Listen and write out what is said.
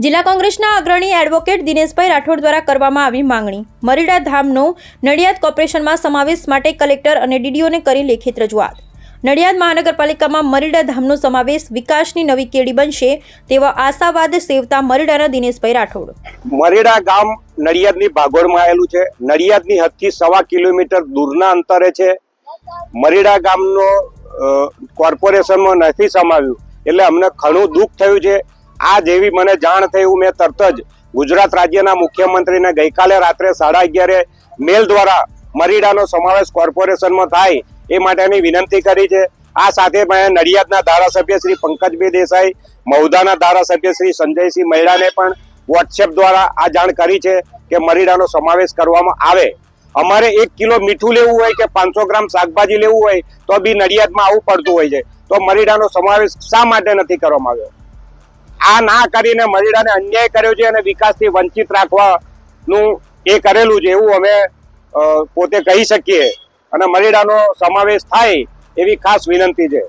જિલ્લા કોંગ્રેસના અગ્રણી એડવોકેટ દિનેશભાઈ રાઠોડ દ્વારા કરવામાં આવી માંગણી। મરીડા ધામનો નડિયાદ કોર્પોરેશનમાં સમાવેશ માટે કલેક્ટર અને ડીડીઓને કરી લેખિત રજૂઆત। નડિયાદ મહાનગરપાલિકામાં મરીડા ધામનો સમાવેશ વિકાસની નવી કેડી બનશે તેવા આશાવાદ સેવતા મરીડાના દિનેશભાઈ રાઠોડ। મરીડા ગામ નડિયાદની ભાગોળમાં આવેલું છે। નડિયાદની હદથી 1.25 કિલોમીટર દૂરના અંતરે છે। મરીડા ગામનો કોર્પોરેશનમાં નથી સમાવ્યું એટલે અમને ઘણું દુઃખ થયું છે। આ જેવી મને જાણ થઈ મેં તરત જ ગુજરાત રાજ્યના મુખ્યમંત્રીને ગઈકાલે રાત્રે 11:30 મેલ દ્વારા મરીડાનો સમાવેશ કોર્પોરેશનમાં થાય એ માટેની વિનંતી કરી છે। આ સાથે મેં નડિયાદના ધારાસભ્ય શ્રી પંકજભાઈ દેસાઈ, મહુધાના ધારાસભ્ય શ્રી સંજયસિંહ મૈડાને પણ વોટ્સએપ દ્વારા આ જાણ કરી છે કે મરીડાનો સમાવેશ કરવામાં આવે। અમારે 1 કિલો મીઠું લેવું હોય કે 500 ગ્રામ શાકભાજી લેવું હોય તો બી નડિયાદમાં આવવું પડતું હોય છે। તો મરીડાનો સમાવેશ શા માટે નથી કરવામાં આવ્યો? આ ના કરીને મરીડાને અન્યાય કર્યો છે અને વિકાસથી વંચિત રાખવાનું એ કરેલું છે એવું અમે પોતે કહી શકીએ અને મરીડાનો સમાવેશ થાય એવી ખાસ વિનંતી છે।